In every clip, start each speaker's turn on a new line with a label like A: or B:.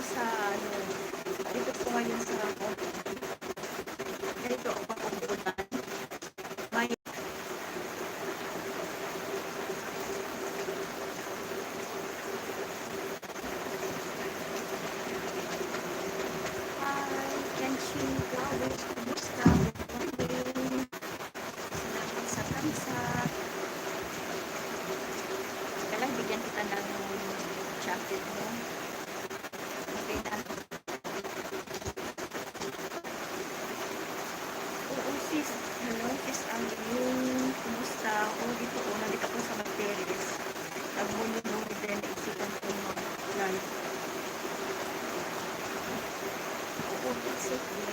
A: sa ano, dito po ngayon sa ganito ako pakumpulan. May Kenshin Flowers, kumusta? Good morning. Salamat sa tansa. Kailan bigyan kita ng chocolate mo. Okay na. Oo sis, hello sis Arlene. Kumusta? Dito nandito ako sa Materis. Nagmuni-muni din, naisipan ko mag-live. It's okay.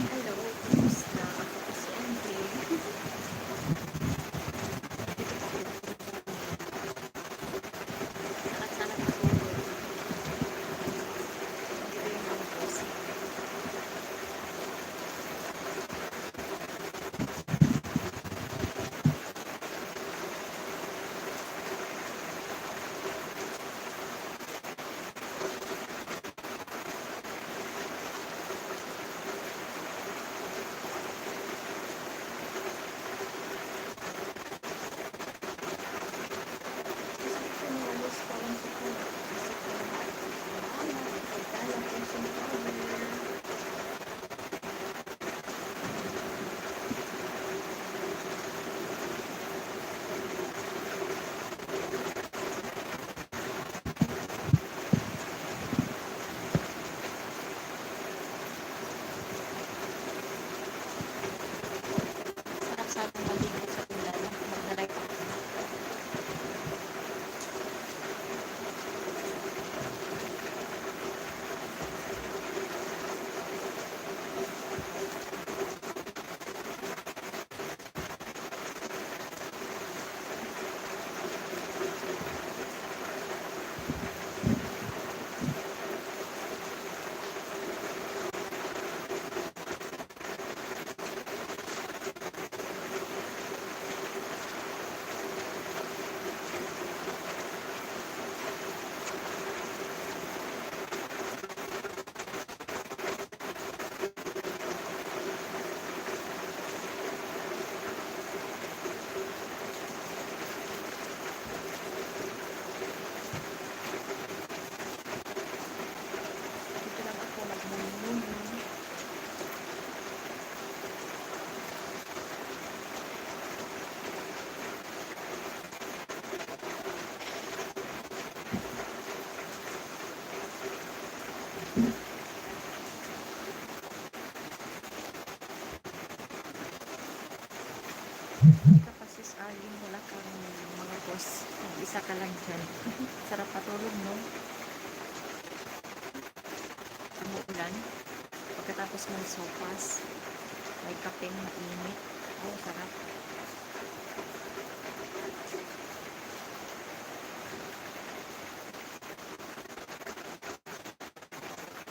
A: Hello, kumusta? Ako si Andre. Sana matulog. Dito yung mga post. Sarap sana maligo sa ulan. Mag-live ako. Dito lang ako nagmuni-muni. Kapag sis Arlene, wala kang mga post. Isa ka lang dyan. Sarap patulog, no? Umuulan. Pagkatapos ng sopas, may kapeng mainit. Sarap.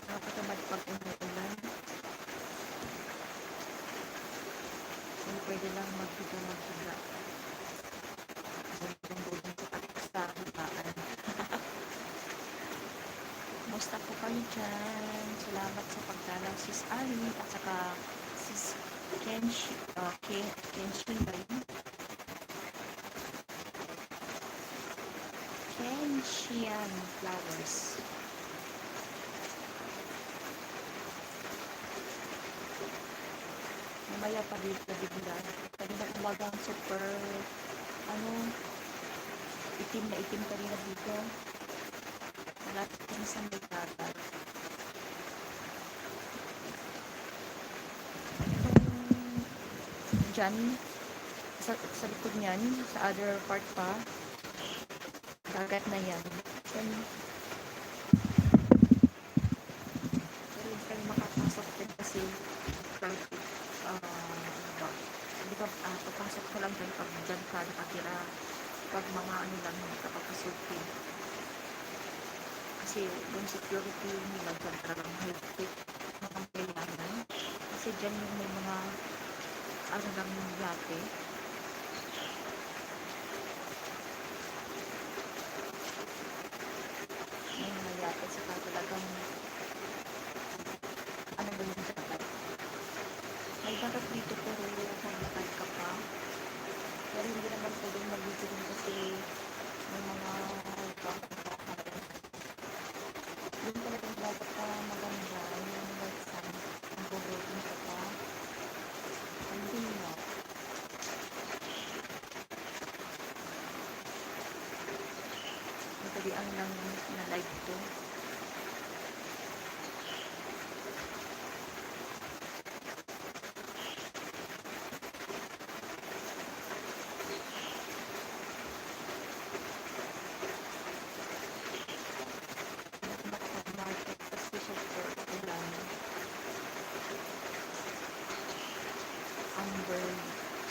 A: Nakatamad pag umuulan. Pwede lang maghiga-maghiga. Dudong-dudong sa higaan. Musta po kayo dyan? Salamat sa pagdalaw sis Ali at saka sis Kenshin ba yun? Kenshin Flowers. Mamaya pa dito bigla. Kanina umagang super itim na itim kanina dito. Malapit kami sa may dagat. Dyan, sa likod niyan, sa other part pa, dagat na yan. Then, pero hindi kami makapasok din kasi traffic. Di ba, papasok ko lang dyan pag dyan ka nakatira. pag mga ano lang nakapapasukin. Kasi yung security nila dyan talagang higpit mga kailangan. Kasi dyan yung may mga ano lang yung yate. May mga yate saka talagang ano ba yung dagat. May dagat dito pero maglakad ka pa. Pero hindi naman pwedeng mag-visiting kasi may mga bahay. Yung talagang dapat pa maganda yung like sun. Ang boboting ka pa. Hindi na. Natalian lang na live ko. Market kasi siya for ulan. Amber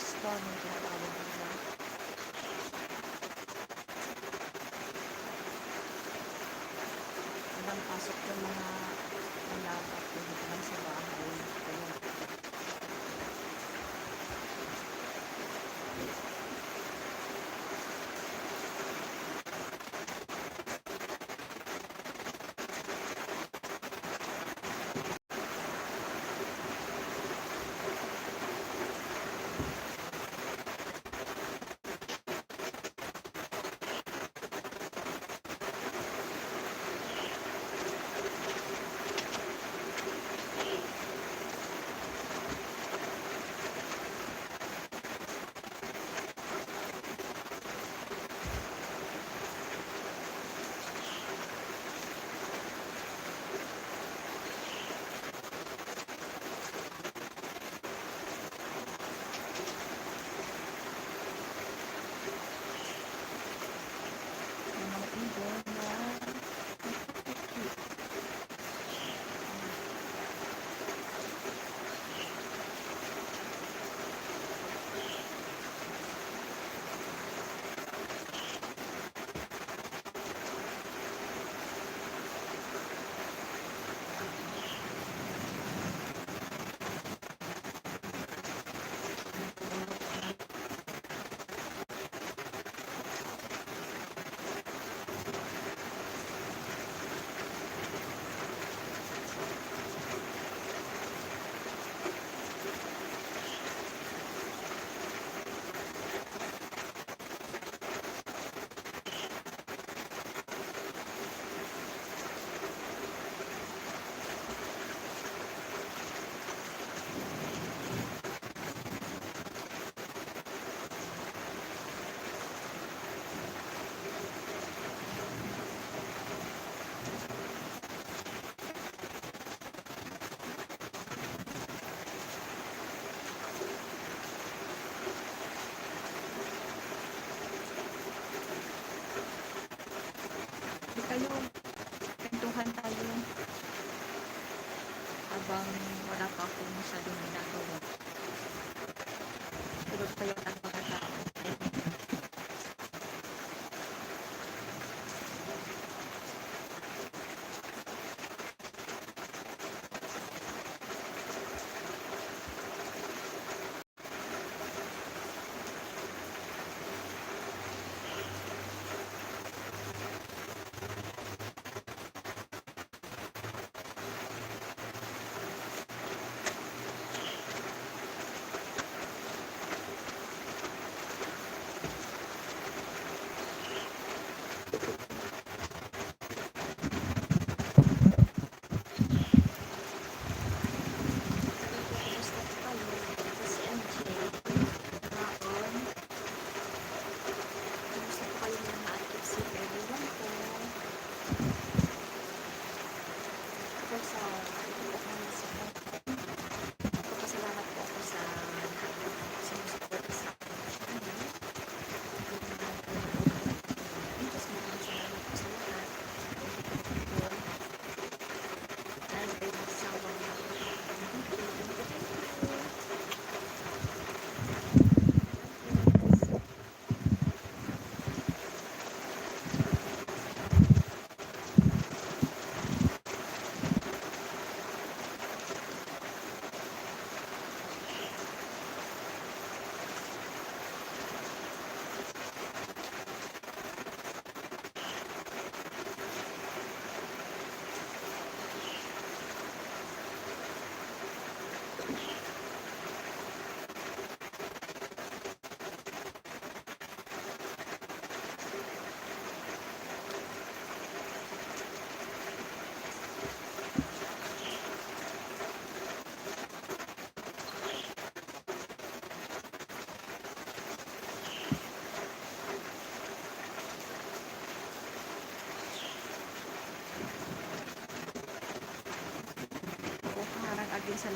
A: storm yung tinatawag nila. Walang pasok yung mga alaga dito lang sa bahay. Kaya yung mga ibon na di kayo kwentuhan tayo habang wala pa akong masyadong ginagawa. Tulog pa yung ang mga tao.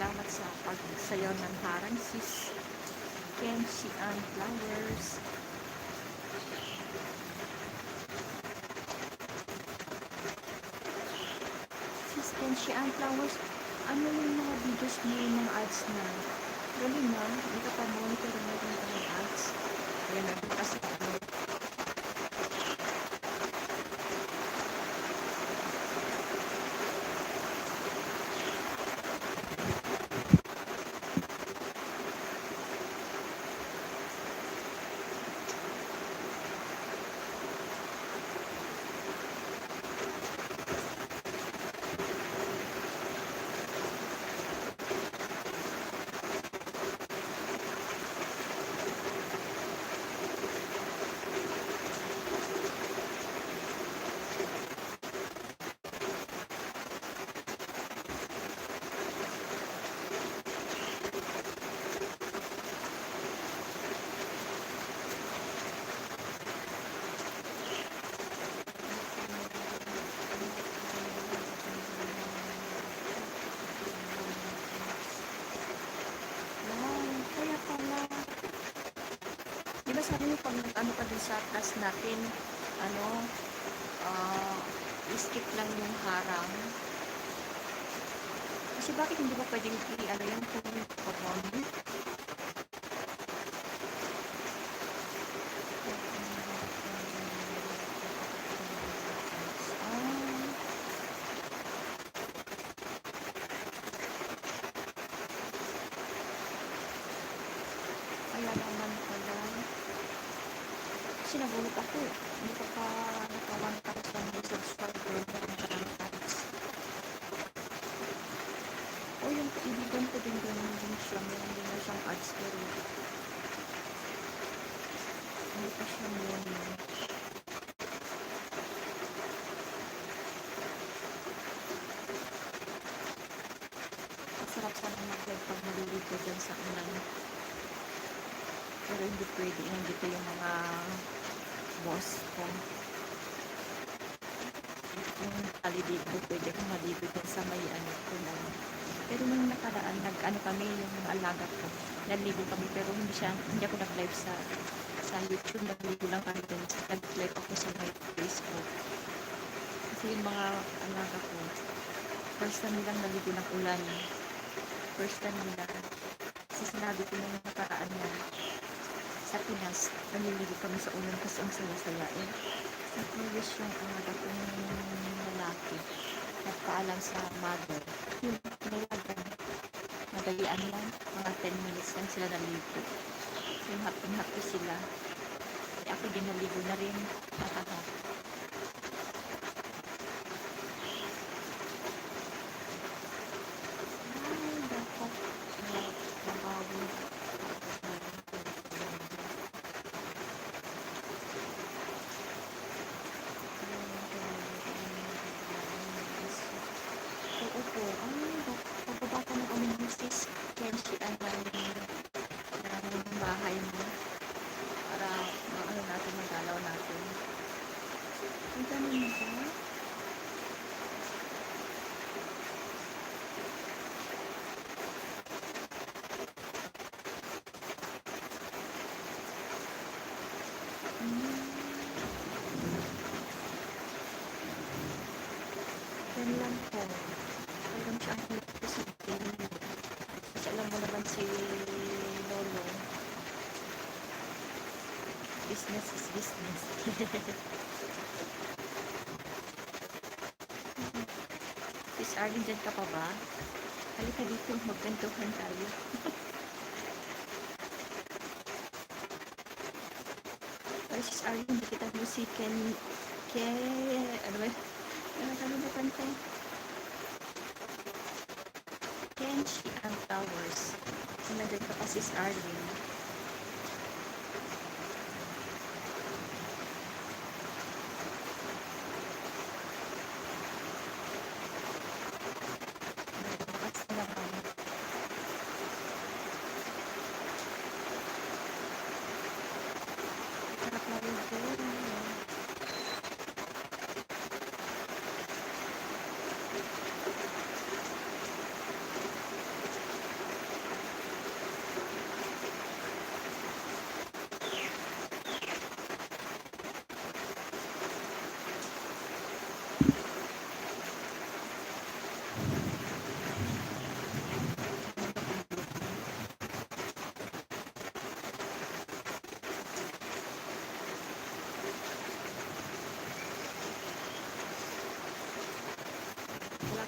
A: salamat sa pagsayaw ng harang, sis Kenshi and Flowers. Sis Kenshi and Flowers, ano yung mga videos mo yung mga ads na? Galing na, hindi ka pa monitor mo yung mga ads. Ayan na, kasi ano. Diba sabi mo pag nag-ano ka dun sa class natin, ano, skip lang yung harang. Kasi bakit hindi ba pwedeng i-ano yan kung pag-on? Kaya naman pala. Kasi nagulat ako. Hindi ko pa naka-1,000 subscriber na maraming ads. O yung kaibigan ko din ganun din siya. Meron din na siyang ads pero hindi pa siya morning. Masarap sana mag-live pag maliligo dyan sa ulan. Pero hindi pwede. Nandito yung mga boss ko. Yung holiday ko, pwede kong maligo dyan sa may ano ko lang. Pero nung nakaraan, nag-ano kami, yung alaga ko. Naligo kami, pero hindi ako nag-live sa YouTube. Nag-ligo lang kami dyan. Nag-live ako sa my Facebook. Kasi yung mga alaga ko, first time nilang naligo ng ulan. First time nila. Kasi sinabi ko nung nakaraan na sa Pinas, naliligo kami sa ulan kasi ang saya-saya eh. Sa previous yung alaga kong lalaki, nagpaalam sa mother. Yun, nilagan. Madalian lang, mga 10 minutes lang sila naligo. Yung happy-happy sila. Eh, ako din naligo na rin. Ay, dapat mabawi. Oo po. Pagbaba ko ng aming sis Kenshi ang bahay mo para maano natin, magalaw natin. Ang ganun ba? Yan lang po. Alam siya ang electricity. Kasi alam mo naman si Lolo. Business is business. Sis Arlene, dyan ka pa ba? Halika dito, magkantuhan tayo. Ay, Sis Arlene, hindi kita musikin. Ano ba? Nakalimutan ko. Kenshi and Flowers. Sinadyan ka pa, Sis Arlene.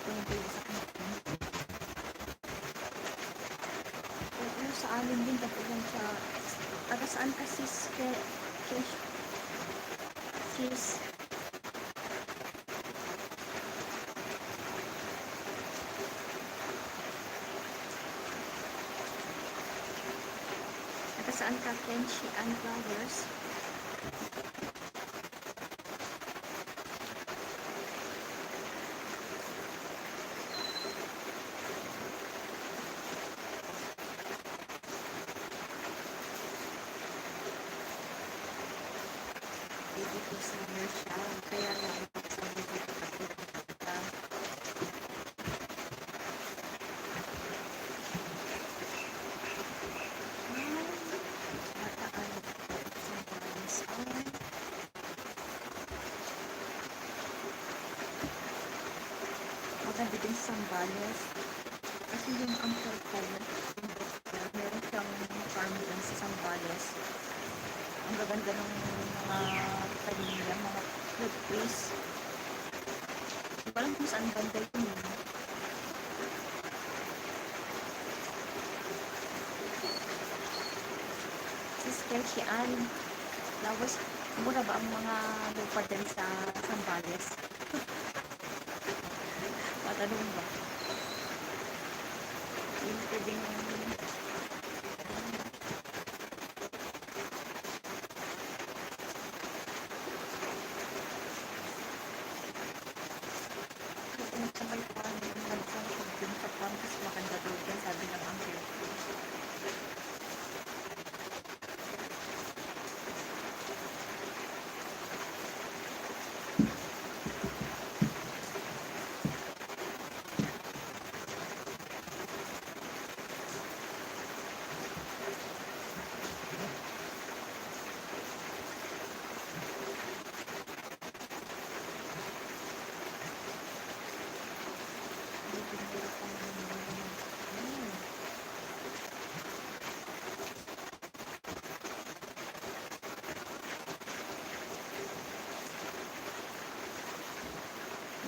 A: ko yung pwede sa kanila. Oo, sa amin din kapulan siya. Taga saan ka sis? Sis? Taga saan ka, Kenshi and Flowers? Dito summer siya. Kaya lang sabi ko kapag kita. Mataan sa balis. Maganda din sa Sambales. Kasi yung uncle ko, meron siyang farm din sa Sambales. Ang gaganda ng mga kanila, mga fruit trees. Hindi ko alam kung saan banda yun. Sis Kelchian, Lawas, mura ba ang mga lupa din sa Sambales? Matanong ba? Yung pwedeng sa may farm, nagsasag din sa farm, kasi maganda daw yan, sabi ng uncle ko.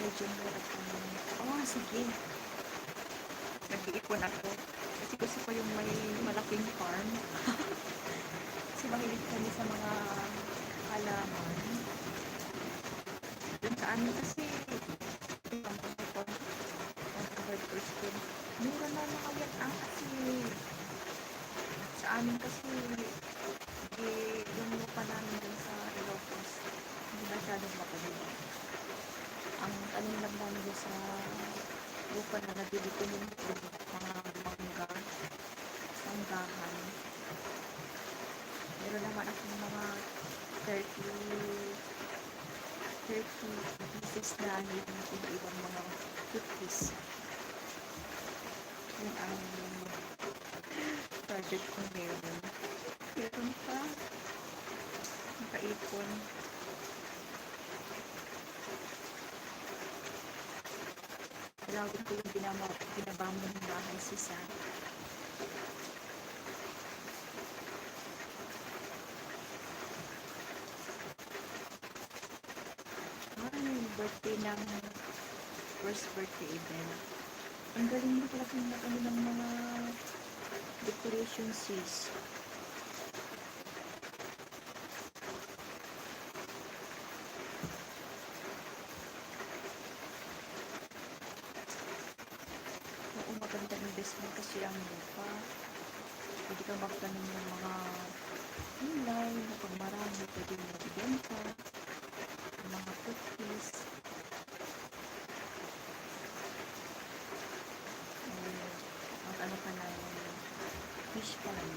A: Medyo meron ko. Sige. Nag-iipon ako. Kasi gusto ko yung may malaking farm. Kasi mahilig kami sa mga halaman. Doon sa amin kasi, yung pag-ipon, mura na mga yan kasi sa amin kasi, yung lupa namin dun sa Ilocos, hindi masyadong makaliwa. Ang tanim lang namin sa lupa na nabili ko yung mga manggahan. Meron naman akong mga 30 pieces na ibang mga cookies. Yun ang project ko meron. Meron pa. Nakaipon. Lagi ko yung binabamo ng bahay si Sam. Birthday ng first birthday event. Ang galing mo talaga ng mga decoration sis. Oo, maganda investment kasi ang lupa. Pwede kang magtanim ng mga gulay, na pag marami, pwede mo ibenta. Mga cookies. Ano ka na fish pond.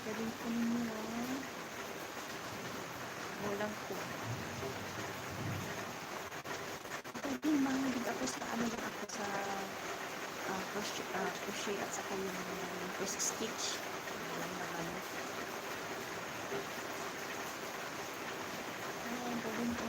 A: Galing ko niyo. Walang ko. Pwede mahilig ako sa ano lang ako sa crochet at saka yung cross stitch. Alam naman. Galing ko.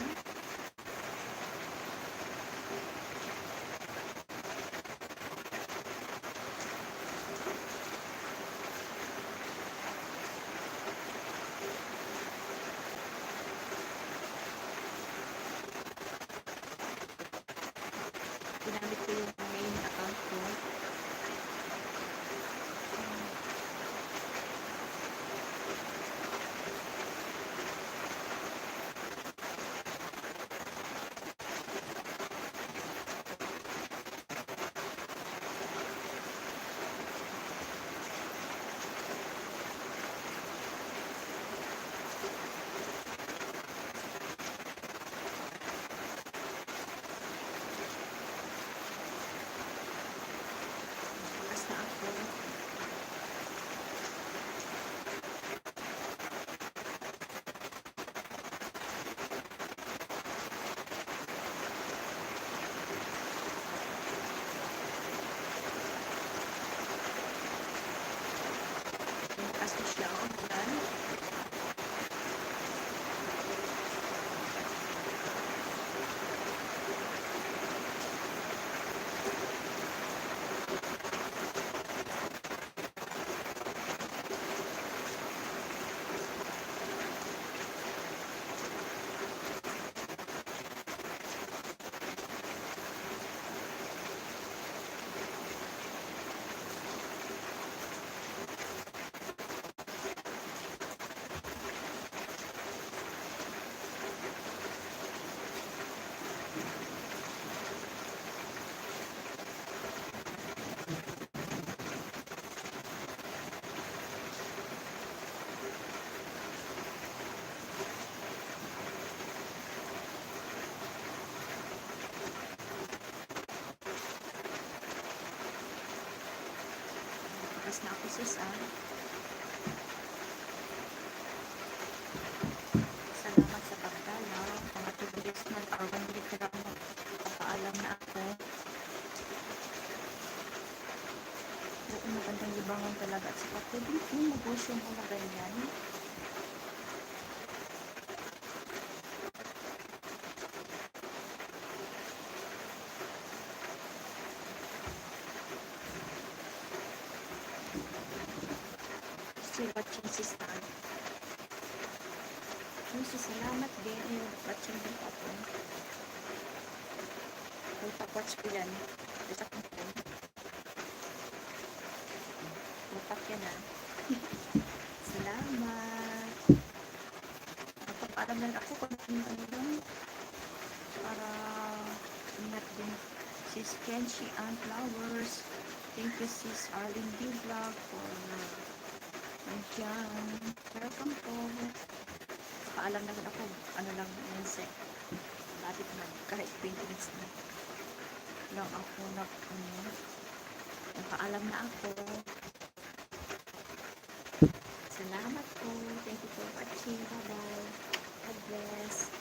A: siya. Ulan. Tapos na ako sis Salamat sa pagdala. Mga 2 days na or 1 week na lang magpapaalam na ako. Oo, magandang libangan talaga at saka pwede yung negosyo mo na ganyan. Still watching si Stan. Salamat din. Ayun, watching din ako. May pa-watch ko yan. Sa akong phone. Mapak yan Salamat. Magpapaalam lang ako kung ano lang. Para ingat din. Sis Kenshi and Flowers. Thank you sis Arlene D. Vlog for nandiyan. Welcome po. Paalam na rin ako. Ano lang yung sec. Lapit na. Kahit 20 minutes na. Lang ako paalam na ako. Salamat po. Thank you for watching. Bye-bye. God bless.